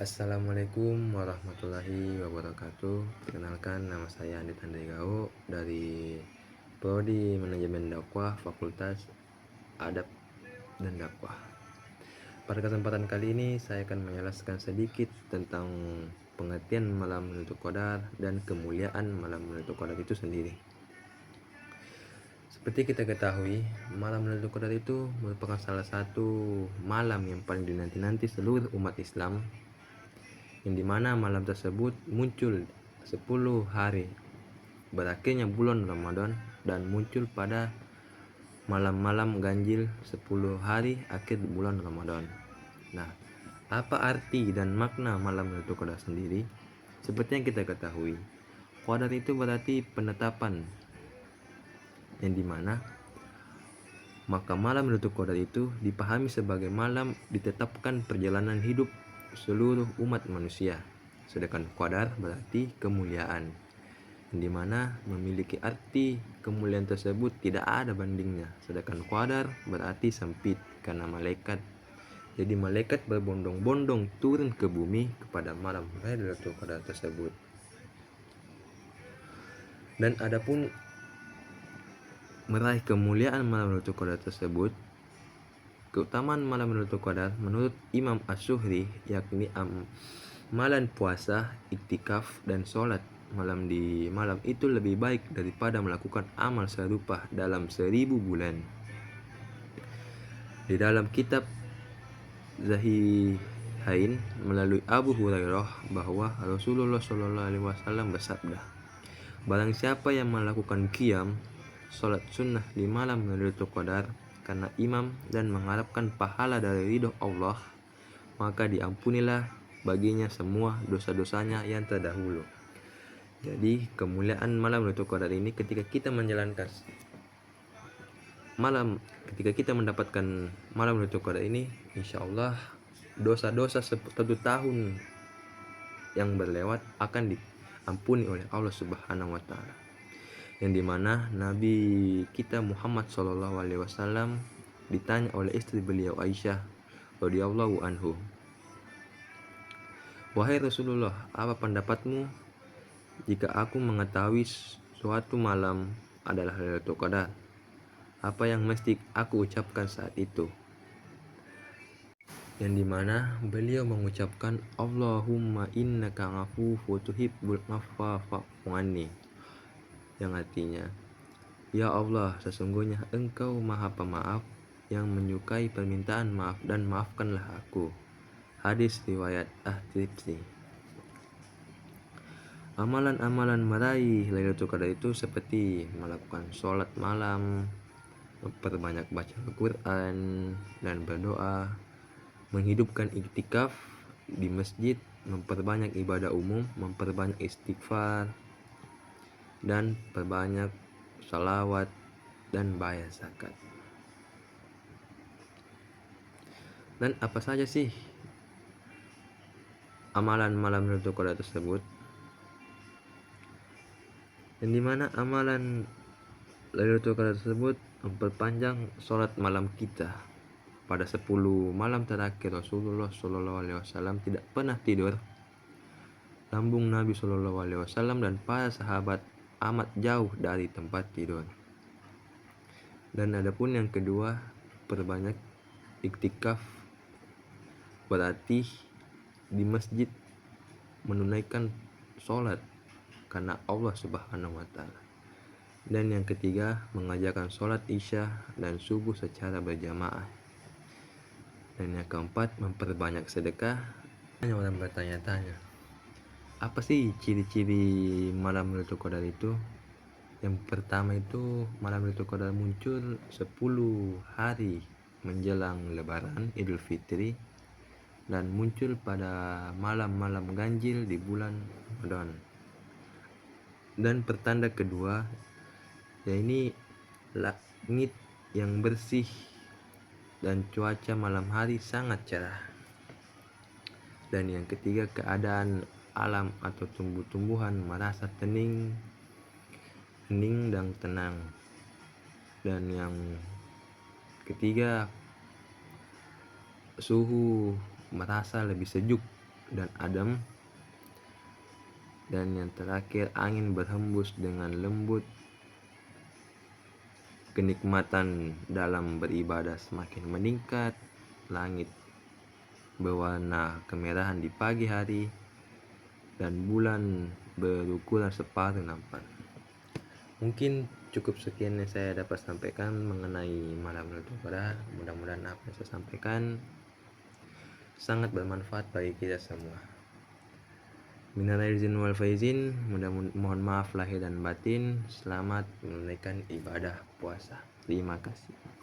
Assalamualaikum warahmatullahi wabarakatuh. Perkenalkan, nama saya Andi Tandegao dari Prodi Manajemen Dakwah Fakultas Adab dan Dakwah. Pada kesempatan kali ini saya akan menjelaskan sedikit tentang pengertian malam Lailatul Qadar dan kemuliaan malam Lailatul Qadar itu sendiri. Seperti kita ketahui, malam Lailatul Qadar itu merupakan salah satu malam yang paling dinanti-nanti seluruh umat Islam, yang dimana malam tersebut muncul 10 hari berakhirnya bulan Ramadan dan muncul pada malam-malam ganjil 10 hari akhir bulan Ramadan. Nah, apa arti dan makna malam Lailatul Qadar sendiri? Seperti yang kita ketahui, Qadar itu berarti penetapan, yang dimana maka malam Lailatul Qadar itu dipahami sebagai malam ditetapkan perjalanan hidup seluruh umat manusia. Sedangkan qadar berarti kemuliaan, yang dimana memiliki arti kemuliaan tersebut tidak ada bandingnya. Sedangkan qadar berarti sempit karena malaikat. Jadi malaikat berbondong-bondong turun ke bumi kepada malam Lailatul Qadar tersebut. Dan adapun meraih kemuliaan malam Lailatul Qadar tersebut, keutamaan malam Lailatul Qadar menurut Imam Ash-Shuhri yakni amalan puasa, iktikaf, dan sholat malam di malam itu lebih baik daripada melakukan amal serupa dalam 1000 bulan. Di dalam kitab Zahihain melalui Abu Hurairah bahwa Rasulullah SAW bersabda, barang siapa yang melakukan qiyam, sholat sunnah di malam Lailatul Qadar karena imam dan mengharapkan pahala dari ridho Allah, maka diampunilah baginya semua dosa-dosanya yang terdahulu. Jadi kemuliaan malam Lailatul Qadar ini ketika kita mendapatkan malam Lailatul Qadar ini, insya Allah dosa-dosa 1 tahun yang berlewat akan diampuni oleh Allah Subhanahu wa Ta'ala. Yang dimana Nabi kita Muhammad SAW ditanya oleh istri beliau Aisyah radhiyallahu anhu, wahai Rasulullah, apa pendapatmu jika aku mengetahui suatu malam adalah Lailatul Qadar? Apa yang mesti aku ucapkan saat itu? Yang dimana beliau mengucapkan, Allahumma innaka afuwwun tuhibbul afwa fa'fu anni, yang artinya, ya Allah, sesungguhnya Engkau Maha Pemaaf yang menyukai permintaan maaf dan maafkanlah aku. Hadis riwayat At-Tirmidzi. Amalan-amalan meraih Lailatul Qadar itu seperti melakukan sholat malam, memperbanyak baca Al-Quran dan berdoa, menghidupkan iktikaf di masjid, memperbanyak ibadah umum, memperbanyak istighfar, dan perbanyak salawat dan bayar zakat. Dan apa saja sih amalan malam Lailatul Qadar tersebut? Yang dimana amalan Lailatul Qadar tersebut memperpanjang sholat malam kita. Pada 10 malam terakhir Rasulullah SAW tidak pernah tidur. Lambung Nabi SAW dan para sahabat amat jauh dari tempat tidur. Dan adapun yang kedua, perbanyak iktikaf, berarti di masjid menunaikan sholat karena Allah Subhanahu wa Ta'ala. Dan yang ketiga, mengajarkan sholat isya dan subuh secara berjamaah. Dan yang keempat, memperbanyak sedekah. Banyak orang bertanya-tanya, apa sih ciri-ciri malam Lailatul Qadar itu? Yang pertama itu, malam Lailatul Qadar muncul 10 hari menjelang Lebaran Idul Fitri dan muncul pada malam-malam ganjil di bulan Ramadan. Dan pertanda kedua, yaitu langit yang bersih dan cuaca malam hari sangat cerah. Dan yang ketiga, keadaan alam atau tumbuh-tumbuhan merasa hening dan tenang. Dan yang ketiga, suhu merasa lebih sejuk dan adem. Dan yang terakhir, angin berhembus dengan lembut. Kenikmatan dalam beribadah semakin meningkat. Langit berwarna kemerahan di pagi hari dan bulan berukuran separuh nampak. Mungkin cukup sekian yang saya dapat sampaikan mengenai malam Lailatul Qadar. Mudah-mudahan apa yang saya sampaikan sangat bermanfaat bagi kita semua. Minal aidin wal faizin, mohon maaf lahir dan batin. Selamat menunaikan ibadah puasa. Terima kasih.